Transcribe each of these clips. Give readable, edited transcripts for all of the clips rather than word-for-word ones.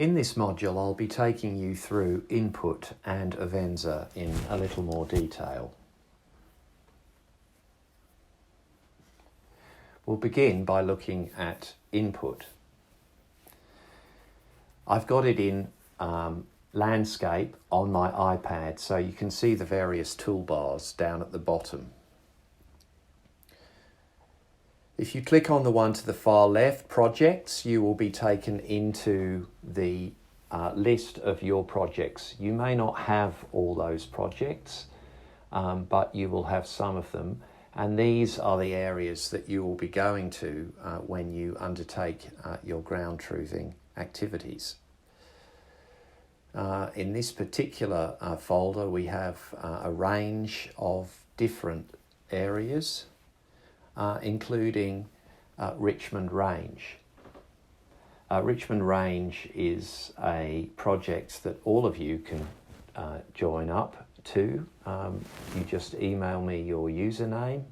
In this module, I'll be taking you through Input and Avenza in a little more detail. We'll begin by looking at Input. I've got it in landscape on my iPad, so you can see the various toolbars down at the bottom. If you click on the one to the far left, Projects, you will be taken into the list of your projects. You may not have all those projects, but you will have some of them. And these are the areas that you will be going to when you undertake your ground truthing activities. In this particular folder, we have a range of different areas, including Richmond Range. Richmond Range is a project that all of you can join up to. You just email me your username.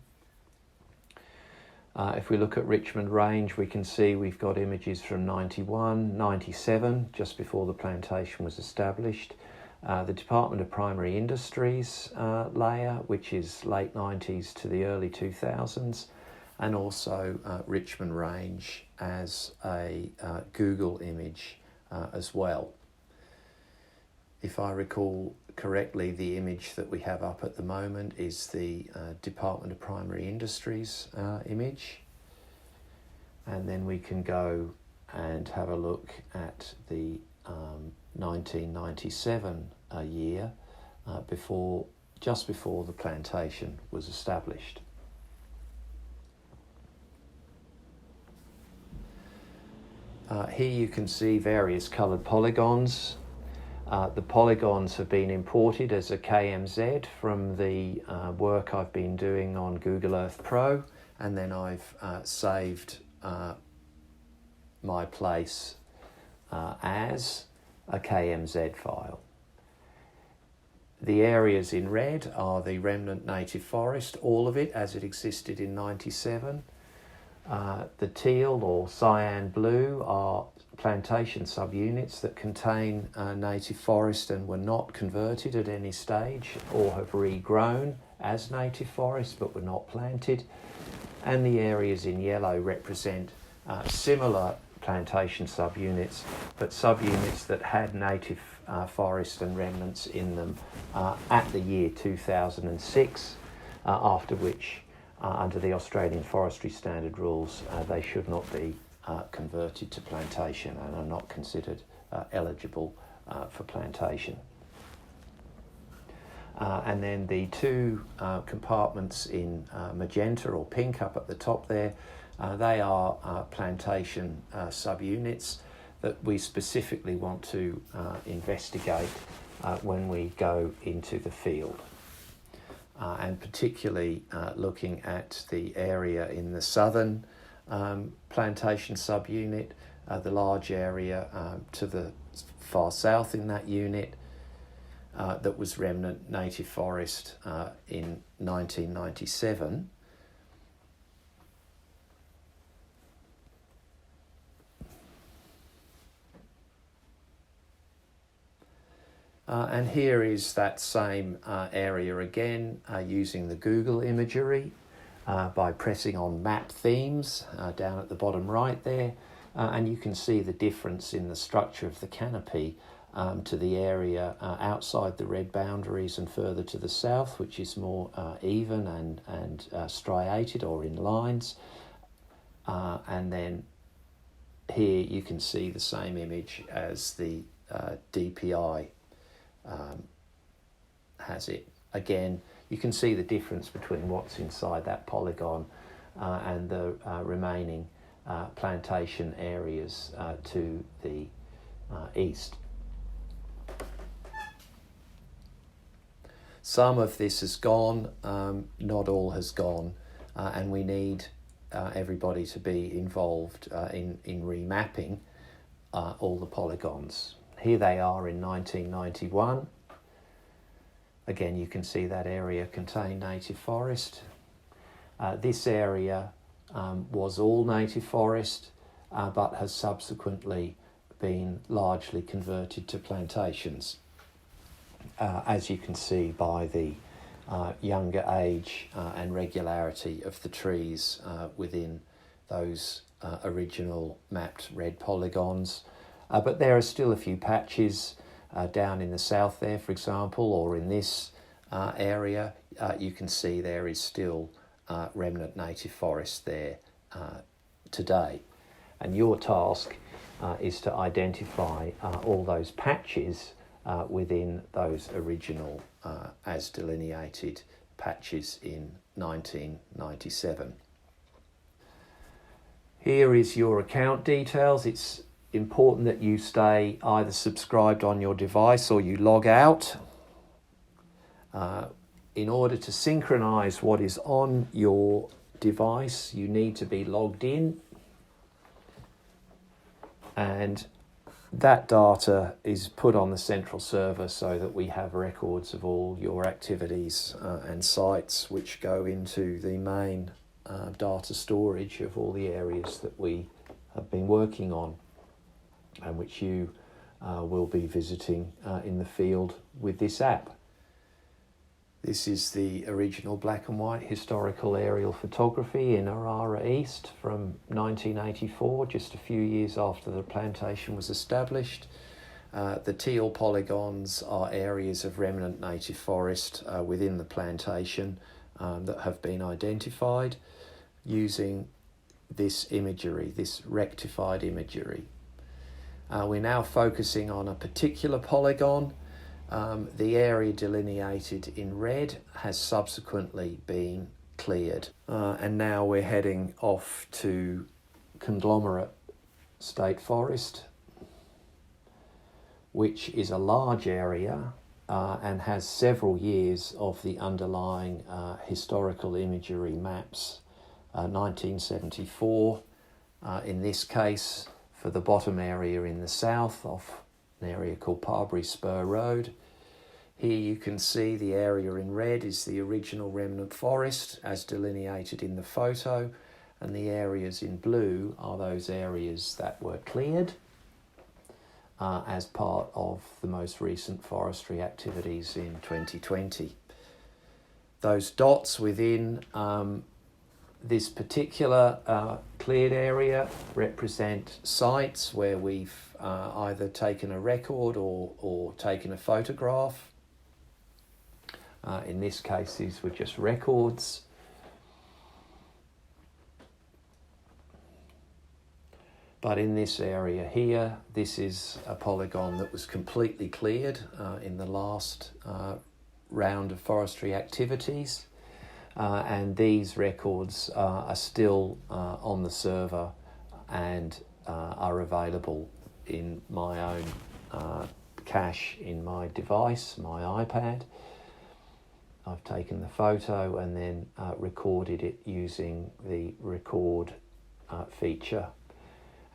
If we look at Richmond Range, we can see we've got images from 91, 97, just before the plantation was established. The Department of Primary Industries layer, which is late 90s to the early 2000s, and also Richmond Range as a Google image as well. If I recall correctly, the image that we have up at the moment is the Department of Primary Industries image. And then we can go and have a look at the 1997 year, just before the plantation was established. Here you can see various coloured polygons. The polygons have been imported as a KMZ from the work I've been doing on Google Earth Pro, and then I've saved my place as a KMZ file. The areas in red are the remnant native forest, all of it as it existed in 97. The teal or cyan blue are plantation subunits that contain native forest and were not converted at any stage or have regrown as native forest but were not planted. And the areas in yellow represent similar plantation subunits, but subunits that had native forest and remnants in them at the year 2006, after which under the Australian Forestry Standard rules, they should not be converted to plantation and are not considered eligible for plantation. And then the two compartments in magenta or pink up at the top there, they are plantation subunits that we specifically want to investigate when we go into the field. And particularly looking at the area in the southern plantation subunit, the large area to the far south in that unit that was remnant native forest in 1997. And here is that same area again using the Google imagery by pressing on map themes down at the bottom right there, and you can see the difference in the structure of the canopy to the area outside the red boundaries and further to the south, which is more even and striated or in lines. And then here you can see the same image as the DPI has it. Again, you can see the difference between what's inside that polygon and the remaining plantation areas to the east. Some of this has gone, not all has gone, and we need everybody to be involved in remapping all the polygons. Here they are in 1991. Again, you can see that area contained native forest. This area was all native forest, but has subsequently been largely converted to plantations, as you can see by the younger age and regularity of the trees within those original mapped red polygons. But there are still a few patches down in the south there, for example, or in this area. You can see there is still remnant native forest there today. And your task is to identify all those patches within those original as delineated patches in 1997. Here is your account details. It's important that you stay either subscribed on your device or you log out. In order to synchronize what is on your device, you need to be logged in, and that data is put on the central server so that we have records of all your activities and sites, which go into the main data storage of all the areas that we have been working on and which you will be visiting in the field with this app. This is the original black and white historical aerial photography in Orara East from 1984, just a few years after the plantation was established. The teal polygons are areas of remnant native forest within the plantation that have been identified using this imagery, this rectified imagery. We're now focusing on a particular polygon. The area delineated in red has subsequently been cleared. And now we're heading off to Conglomerate State Forest, which is a large area and has several years of the underlying historical imagery maps. 1974, in this case, for the bottom area in the south, off an area called Parbury Spur Road. Here you can see the area in red is the original remnant forest as delineated in the photo, and the areas in blue are those areas that were cleared as part of the most recent forestry activities in 2020. Those dots within this particular cleared area represent sites where we've either taken a record or taken a photograph. In this case, these were just records. But in this area here, this is a polygon that was completely cleared in the last round of forestry activities. And these records are still on the server and are available in my own cache in my device, my iPad. I've taken the photo and then recorded it using the record feature.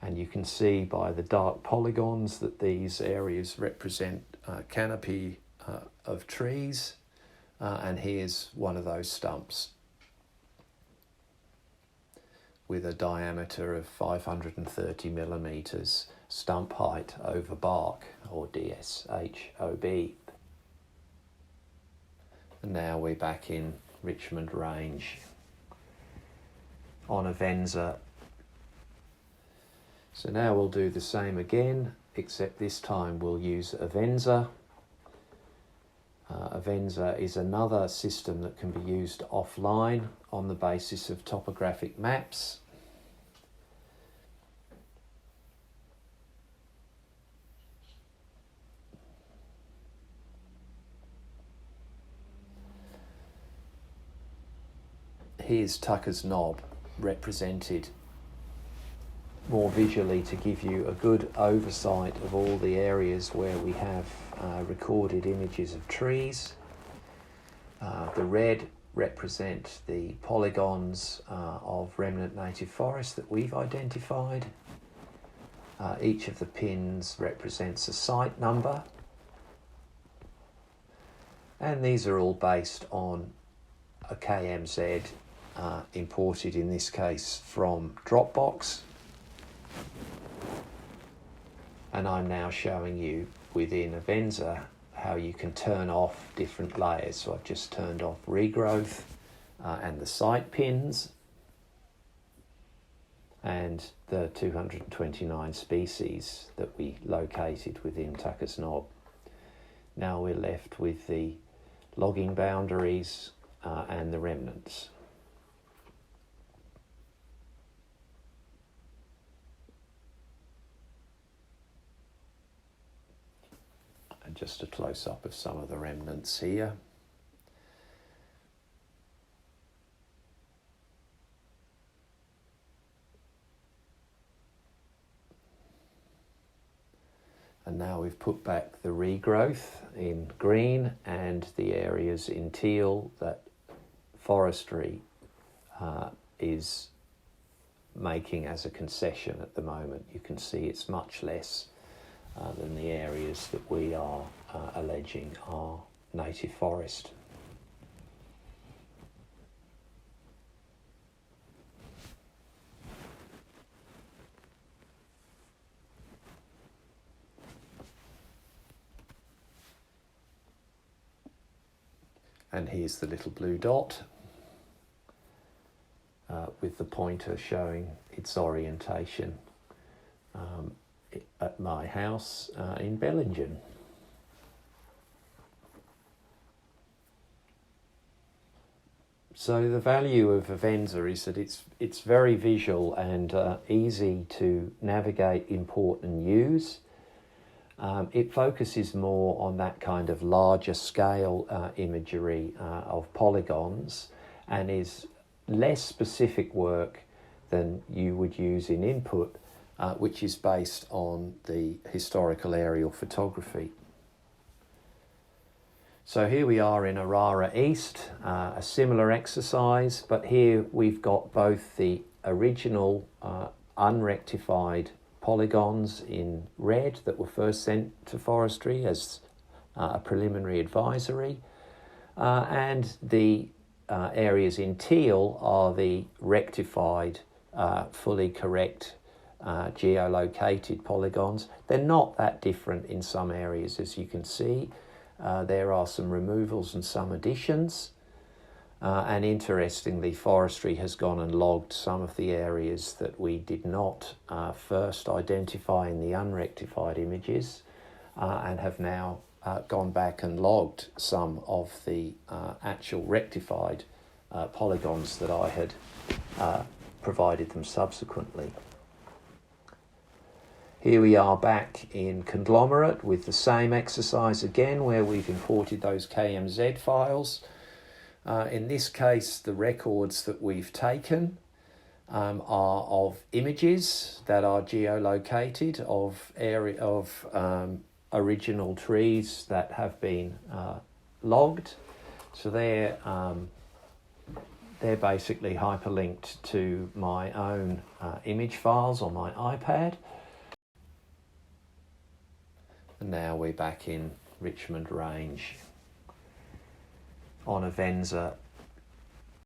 And you can see by the dark polygons that these areas represent canopy of trees. And here's one of those stumps with a diameter of 530 millimetres stump height over bark, or DSHOB. And now we're back in Richmond Range on Avenza. So now we'll do the same again, except this time we'll use Avenza. Avenza is another system that can be used offline on the basis of topographic maps. Here's Tuckers Nob represented more visually to give you a good oversight of all the areas where we have recorded images of trees. The red represent the polygons of remnant native forest that we've identified. Each of the pins represents a site number, and these are all based on a KMZ imported in this case from Dropbox. And I'm now showing you within Avenza how you can turn off different layers. So I've just turned off regrowth and the site pins and the 229 species that we located within Tuckers Nob. Now we're left with the logging boundaries and the remnants. And just a close-up of some of the remnants here. And now we've put back the regrowth in green and the areas in teal that forestry is making as a concession at the moment. You can see it's much less than the areas that we are alleging are native forest. And here's the little blue dot with the pointer showing its orientation at my house in Bellingen. So the value of Avenza is that it's very visual and easy to navigate, import and use. It focuses more on that kind of larger scale imagery of polygons and is less specific work than you would use in Input, which is based on the historical aerial photography. So here we are in Orara East, a similar exercise, but here we've got both the original unrectified polygons in red that were first sent to forestry as a preliminary advisory, and the areas in teal are the rectified, fully correct geolocated polygons. They're not that different in some areas, as you can see. There are some removals and some additions. And interestingly, forestry has gone and logged some of the areas that we did not first identify in the unrectified images and have now gone back and logged some of the actual rectified polygons that I had provided them subsequently. Here we are back in Conglomerate with the same exercise again, where we've imported those KMZ files. In this case, the records that we've taken are of images that are geolocated of original trees that have been logged. So they're basically hyperlinked to my own image files on my iPad. And now we're back in Richmond Range on Avenza